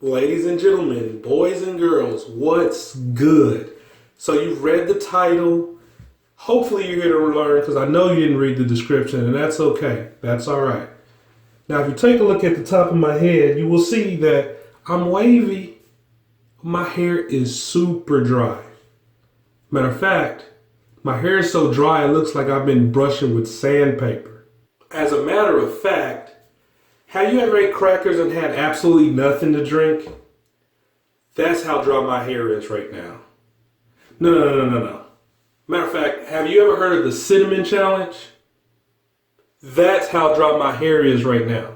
Ladies and gentlemen, boys and girls, what's good? So you've read the title. Hopefully you're here to learn because I know you didn't read the description, and that's okay. That's all right. Now, if you take a look at the top of my head, you will see that I'm wavy. My hair is super dry. Matter of fact, my hair is so dry it looks like I've been brushing with sandpaper. As a matter of fact, have you ever ate crackers and had absolutely nothing to drink? That's how dry my hair is right now. No. Matter of fact, have you ever heard of the cinnamon challenge? That's how dry my hair is right now.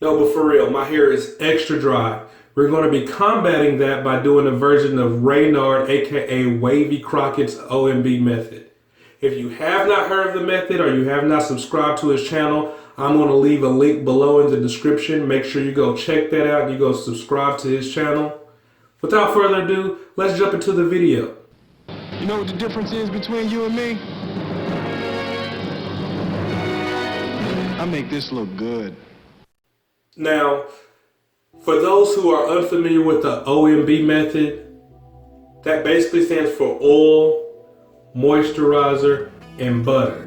No, but for real, my hair is extra dry. We're going to be combating that by doing a version of Reynard, aka Wavy Crockett's O.M.B method. If you have not heard of the method or you have not subscribed to his channel, I'm going to leave a link below in the description. Make sure you go check that out and you go subscribe to his channel. Without further ado, let's jump into the video. You know what the difference is between you and me? I make this look good. Now, for those who are unfamiliar with the O.M.B method, that basically stands for oil, moisturizer, and butter.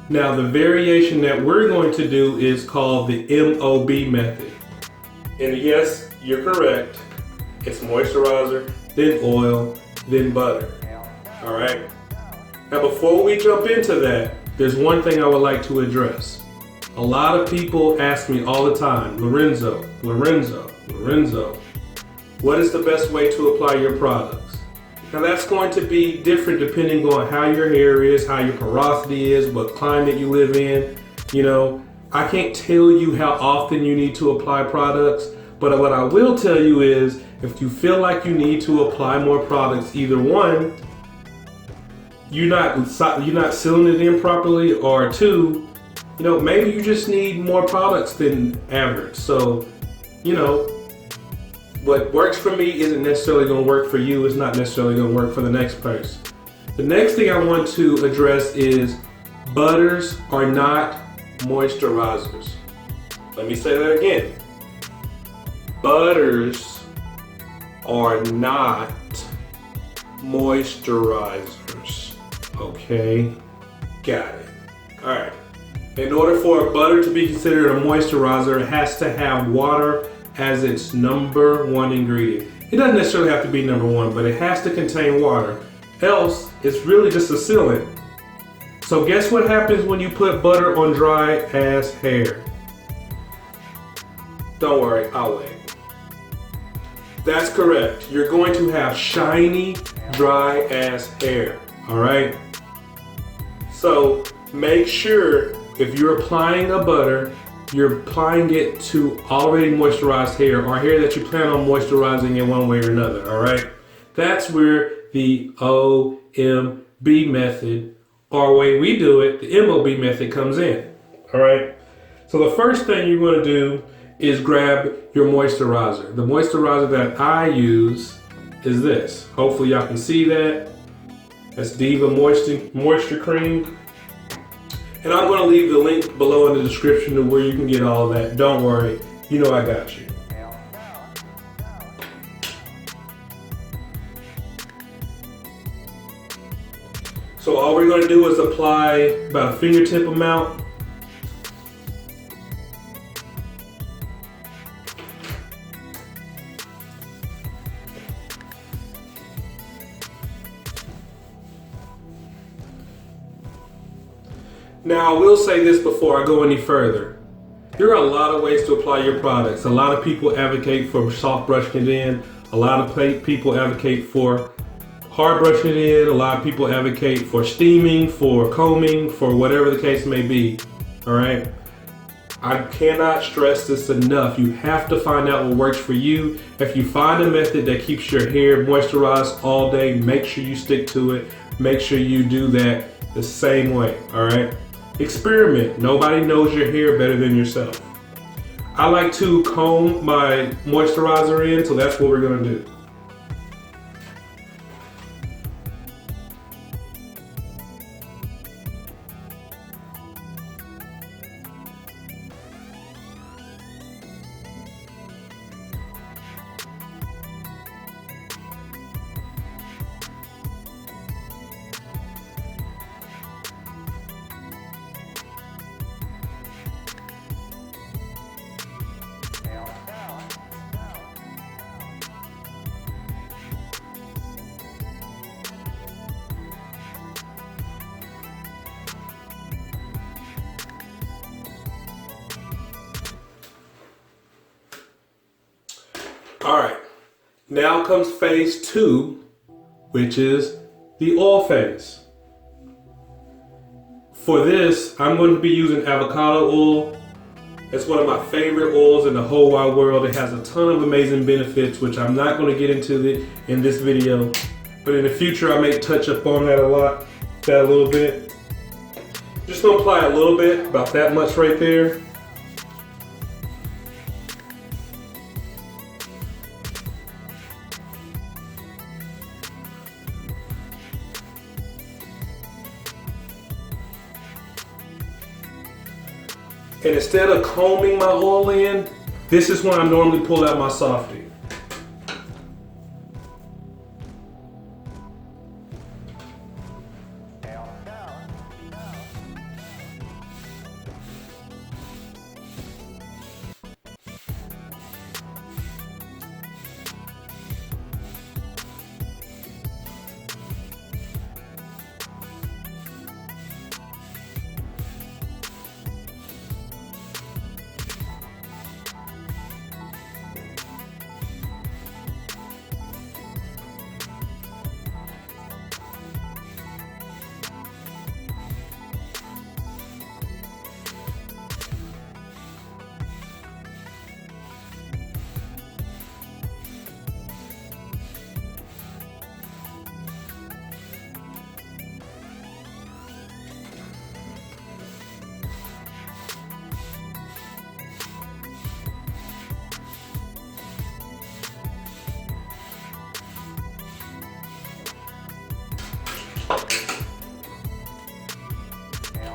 Now, the variation that we're going to do is called the M.O.B method. And yes, you're correct. It's moisturizer, then oil, then butter. All right. Now, before we jump into that, there's one thing I would like to address. A lot of people ask me all the time, Lorenzo, what is the best way to apply your products? Now that's going to be different depending on how your hair is, how your porosity is, what climate you live in. You know, I can't tell you how often you need to apply products, but what I will tell you is if you feel like you need to apply more products, either one, you're not sealing it in properly, or two, you know, maybe you just need more products than average. So, you know, what works for me isn't necessarily going to work for you. It's not necessarily going to work for the next person. The next thing I want to address is butters are not moisturizers. Let me say that again. Butters are not moisturizers. Okay? Got it. All right. In order for a butter to be considered a moisturizer, it has to have water as its number one ingredient. It doesn't necessarily have to be number one, but it has to contain water. Else, it's really just a sealant. So guess what happens when you put butter on dry ass hair? Don't worry, I'll wait. That's correct. You're going to have shiny, dry ass hair. All right? So make sure if you're applying a butter, you're applying it to already moisturized hair or hair that you plan on moisturizing in one way or another, all right? That's where the O.M.B method, or way we do it, the M.O.B method comes in, all right? So the first thing you're gonna do is grab your moisturizer. The moisturizer that I use is this. Hopefully y'all can see that. That's Diva Moisture Cream. And I'm going to leave the link below in the description to where you can get all of that. Don't worry, you know I got you. So all we're going to do is apply about a fingertip amount. Now, I will say this before I go any further. There are a lot of ways to apply your products. A lot of people advocate for soft brushing it in. A lot of people advocate for hard brushing it in. A lot of people advocate for steaming, for combing, for whatever the case may be. All right? I cannot stress this enough. You have to find out what works for you. If you find a method that keeps your hair moisturized all day, make sure you stick to it. Make sure you do that the same way. All right? Experiment. Nobody knows your hair better than yourself. I like to comb my moisturizer in, so that's what we're going to do. All right, now comes phase 2, which is the oil phase. For this, I'm going to be using avocado oil. It's one of my favorite oils in the whole wide world. It has a ton of amazing benefits, which I'm not going to get into in this video. But in the future, I may touch up on that a little bit. Just going to apply a little bit, about that much right there. And instead of combing my oil in, this is when I normally pull out my softie.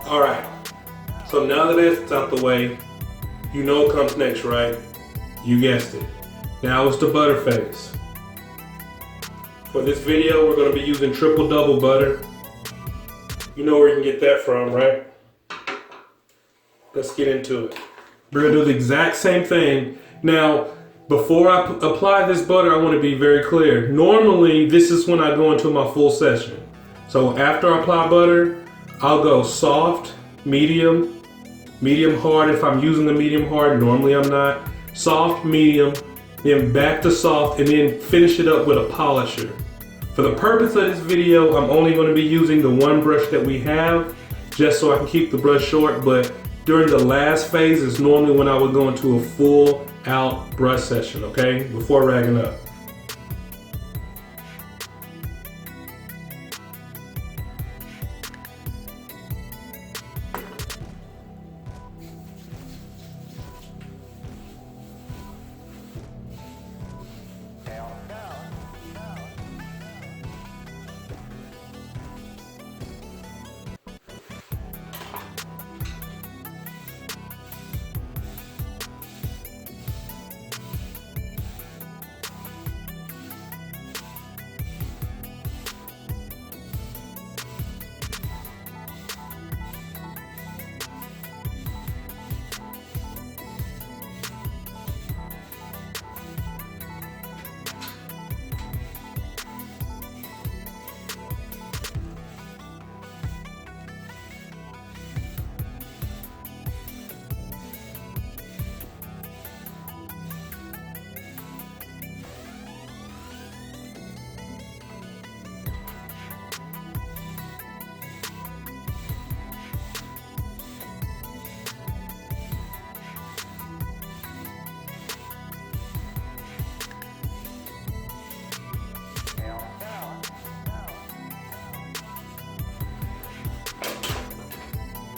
All right, so now that it's out the way, you know what comes next, right? You guessed it. Now it's the butter phase. For this video, we're gonna be using triple double butter. You know where you can get that from, right? Let's get into it. We're gonna do the exact same thing. Now, before I apply this butter, I wanna be very clear. Normally, this is when I go into my full session. So after I apply butter, I'll go soft, medium hard if I'm using the medium hard. Normally I'm not. Soft, medium, then back to soft, and then finish it up with a polisher. For the purpose of this video, I'm only going to be using the one brush that we have, just so I can keep the brush short, but during the last phase is normally when I would go into a full out brush session, okay? Before ragging up.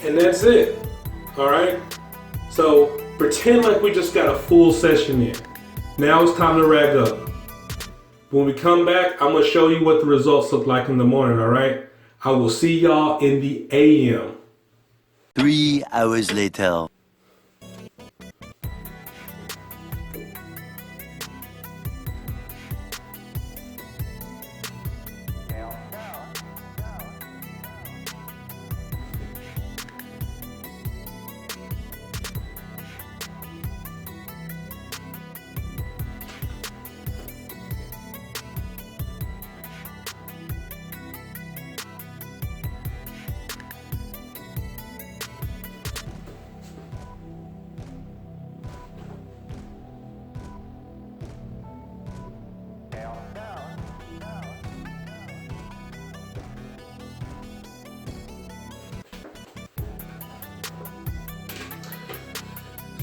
And that's it, all right? So pretend like we just got a full session in. Now it's time to rag up. When we come back, I'm gonna show you what the results look like in the morning, all right? I will see y'all in the AM. 3 hours later.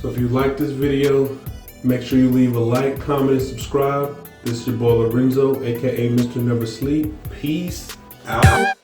So if you like this video, make sure you leave a like, comment, and subscribe. This is your boy Lorenzo, aka Mr. Never Sleep. Peace out.